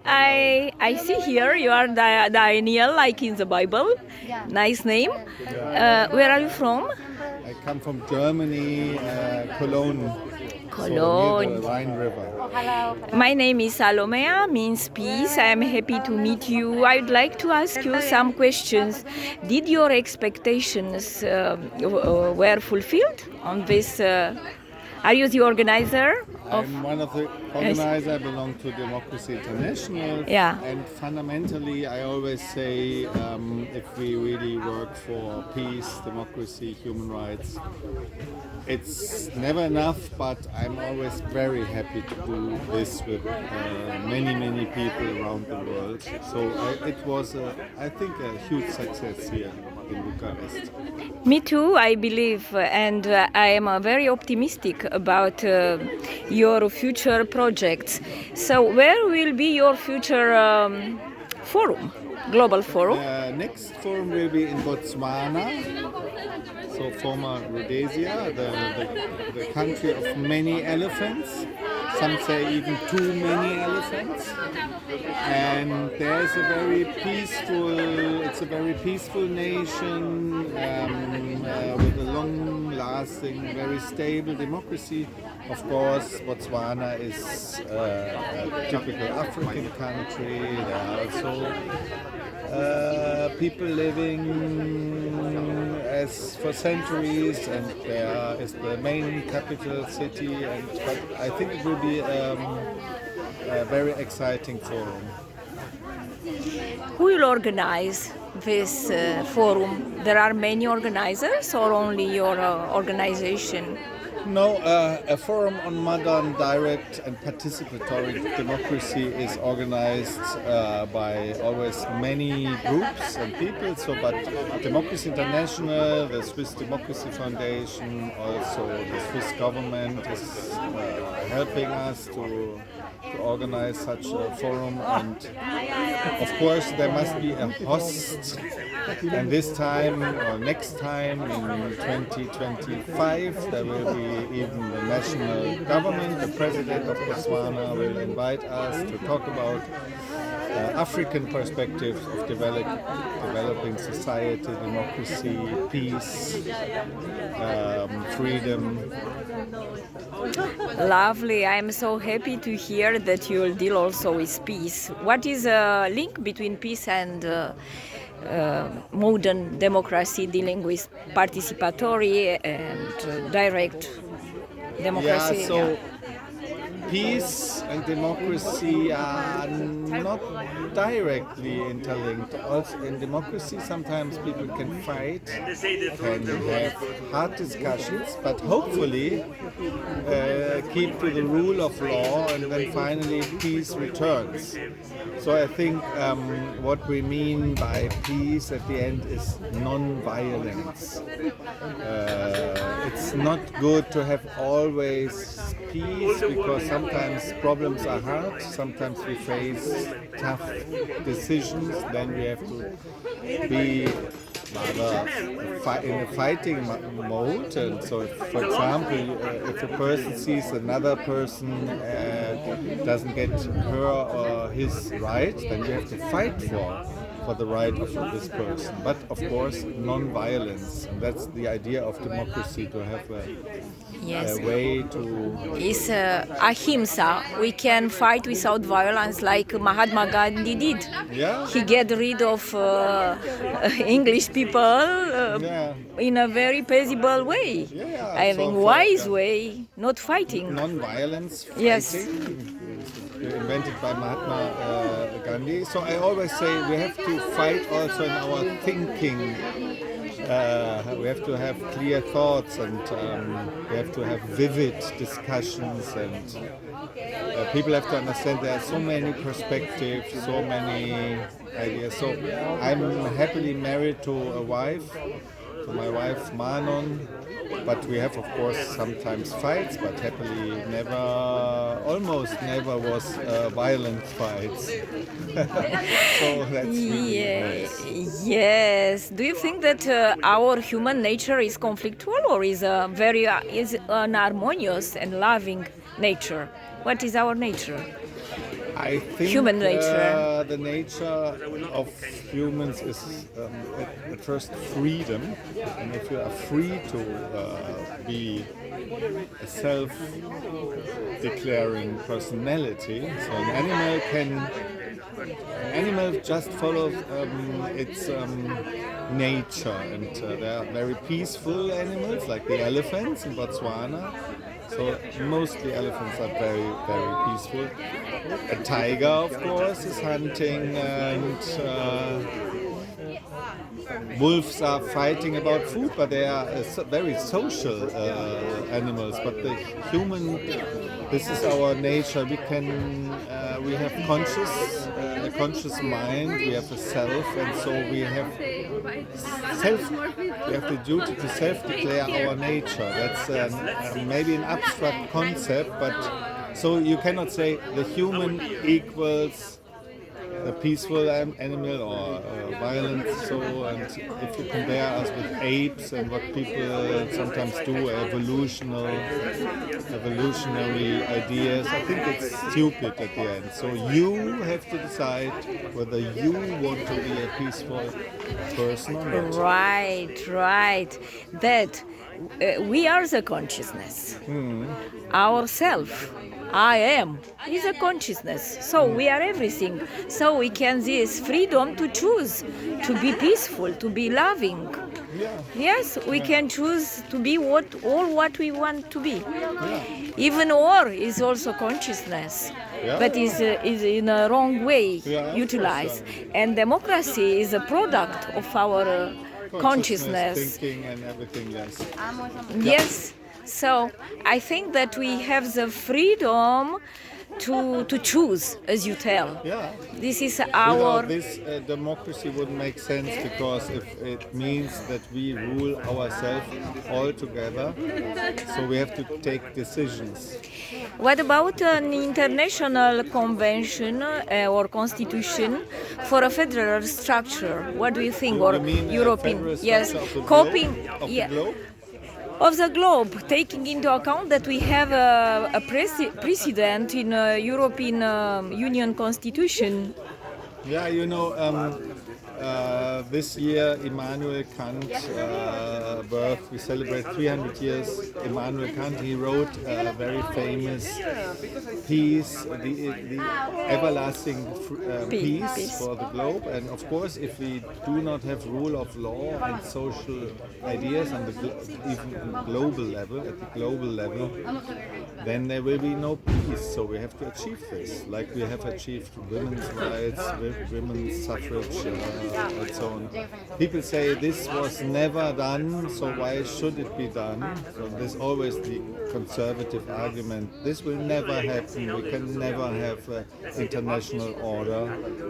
I see here you are Daniel, like in the Bible. Nice name. Where are you from? I come from Germany, Cologne, so near Cologne. the Rhine River. My name is Salomea, means peace. I am happy to meet you. I would like to ask you some questions. Did your expectations were fulfilled on this? Are you the organizer of? I'm one of the organizers. I belong to Democracy International. Yeah. And fundamentally, I always say if we really work for peace, democracy, human rights, it's never enough, but I'm always very happy to do this with many people around the world. So it was, I think, a huge success here in Bucharest. Me too, I believe, and I am very optimistic about your future projects. So, where will be your future forum, global forum? Next forum will be in Botswana, so former Rhodesia, the country of many elephants. Some say even too many elephants. And there's a very peaceful, it's a very peaceful nation with a long-lasting, very stable democracy. Of course, Botswana is a typical African country. There are also people living as for centuries, and there is the main capital city. But I think it will be a very exciting forum. Who will organize this forum? There are many organizers, or only your organization? No, a forum on modern, direct and participatory democracy is organized by always many groups and people. So, but Democracy International, the Swiss Democracy Foundation, also the Swiss government is helping us to organize such a forum. And of course, there must be a host. And this time, or next time in 2025, there will be even the national government, the president of Botswana will invite us to talk about African perspectives of developing society, democracy, peace, freedom. Lovely. I am so happy to hear that you will deal also with peace. What is a link between peace and modern democracy, dealing with participatory and direct democracy? Yeah, so peace and democracy are not directly interlinked. Also in democracy sometimes people can fight, can have hard discussions, but hopefully keep to the rule of law, and then finally peace returns. So I think what we mean by peace at the end is non-violence. It's not good to have always peace, because sometimes problems are hard, sometimes we face tough decisions, then we have to be rather in a fighting mode. And so, if, for example, if a person sees another person doesn't get her or his right, then we have to fight for the right of this person. But of course, non-violence. And that's the idea of democracy, to have a way to... It's ahimsa. We can fight without violence, like Mahatma Gandhi did. Yeah. He get rid of English people in a very peaceable way. Yeah, I so think wise way, not fighting. Non-violence fighting. Yes. Invented by Mahatma Gandhi. So I always say we have to fight also in our thinking. We have to have clear thoughts, and we have to have vivid discussions, and people have to understand there are so many perspectives, so many ideas. So I'm happily married to a wife, to my wife Manon. But we have, of course, sometimes fights, but happily almost never was violent fights. So that's really nice. Yes. Do you think that our human nature is conflictual, or is an harmonious and loving nature? What is our nature? I think human nature? the nature of humans is at first freedom, and if you are free to be a self-declaring personality, so animal just follows its nature, and they are very peaceful animals, like the elephants in Botswana. So mostly elephants are very, very peaceful. A tiger, of course, is hunting, and wolves are fighting about food, but they are very social animals. But the human, this is our nature. We have a conscious mind. We have a self, and so we have the duty to self-declare our nature. That's maybe an abstract concept, but so you cannot say the human equals a peaceful animal or violent. So, and if you compare us with apes and what people sometimes do, evolutionary ideas, I think it's stupid at the end. So you have to decide whether you want to be a peaceful person or not. Right. That we are the consciousness. Ourself. I am is a consciousness. So we are everything. So we can this freedom to choose to be peaceful, to be loving. Yeah. Yes, we can choose to be what we want to be. Yeah. Even war is also consciousness, but is in a wrong way utilized. And democracy is a product of our consciousness. Thinking and everything, yes. Yes. So I think that we have the freedom to choose, as you tell. Yeah. This is Without this, democracy wouldn't make sense, because if it means that we rule ourselves all together, so we have to take decisions. What about an international convention or constitution for a federal structure? What do you think? Or You mean European? federal Yes, structure of the coping. globe? Of Yeah. the globe? Of the globe, taking into account that we have a precedent in a European Union constitution. Yeah, this year Immanuel Kant's birth, we celebrate 300 years. Immanuel Kant, he wrote a very famous piece, the everlasting peace for the globe. And of course, if we do not have rule of law and social ideas on even on the global level, then there will be no peace. So we have to achieve this, like we have achieved women's rights, women's suffrage, and so on. People say this was never done, so why should it be done? So there's always the conservative argument. This will never happen. We can never have an international order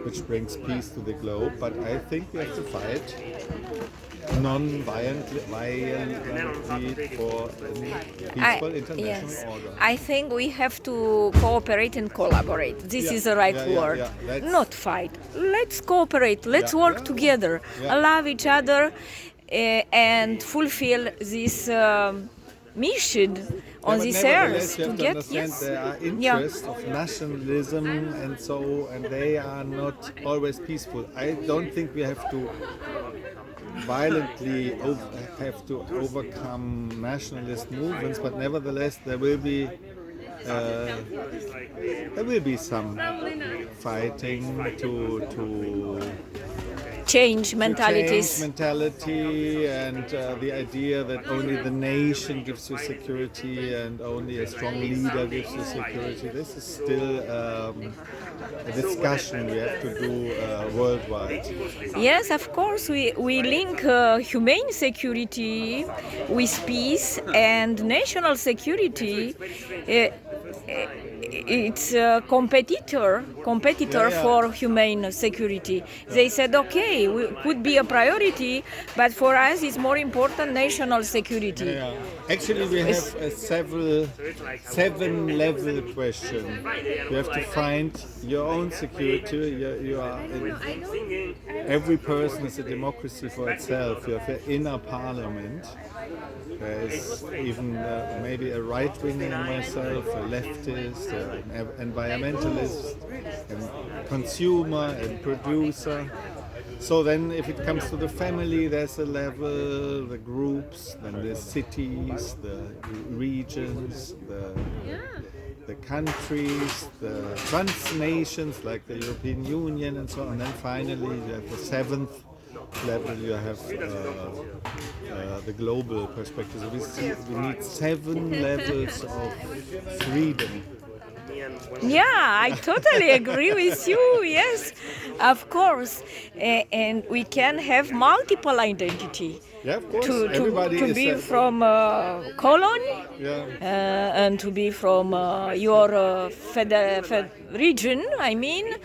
which brings peace to the globe. But I think we have to fight non-violently for a peaceful international order. I think we have to cooperate and collaborate. This is the right word. Not fight. Let's cooperate. Let's work together. Love each other and fulfill this mission on this earth. To get there are interests of nationalism and they are not always peaceful. I don't think we have to violently overcome nationalist movements, but nevertheless there will be some fighting to change mentalities. Change mentality and the idea that only the nation gives you security and only a strong leader gives you security. This is still a discussion we have to do worldwide. Yes, of course, we link humane security with peace and national security. It's a competitor for humane security. They said, okay, we could be a priority, but for us it's more important national security. Yeah. Actually, we have a seven-level question. You have to find your own security. Every person is a democracy for itself. You have an inner parliament. There is even maybe a right winger in myself, a leftist, a environmentalist, and consumer and producer. So then if it comes to the family, there's a level, the groups, then the cities, the regions, the countries, the transnations like the European Union and so on. And then finally you have the seventh level, you have the global perspective. So we need 7 levels of freedom. Yeah, I totally agree with you. Yes, of course. And we can have multiple identity. Yeah, of course. To be from Cologne, and to be from your region, I mean,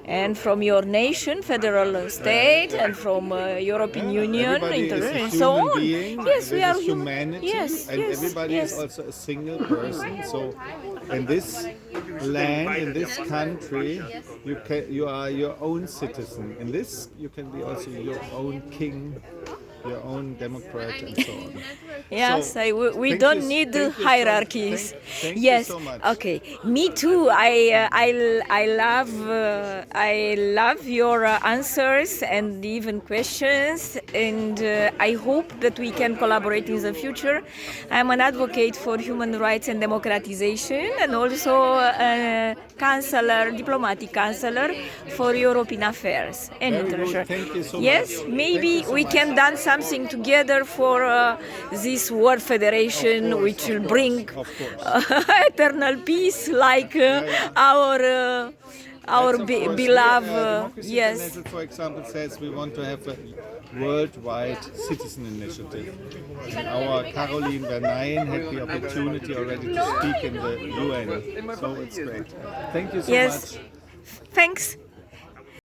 and from your nation, federal state, and from European Union, and so on. Yes, we are humanity, and everybody is also a single person. So, in this land, in this country, you are your own citizen. In this, you can be also your own king, your own democrat, and so on. Yes, so, we don't need hierarchies. Thank yes. you so much. Okay. Me too. I love your answers and even questions, and I hope that we can collaborate in the future. I'm an advocate for human rights and democratization, and also a counselor, diplomatic counselor for European affairs and international. Thank you so yes, much. maybe we can done something together for this World Federation, which will bring eternal peace, like our beloved. Yes. For example, says we want to have a worldwide citizen initiative. And our Caroline Verneyen had the opportunity already to speak in the UN, so it's great. Thank you so much. Thanks.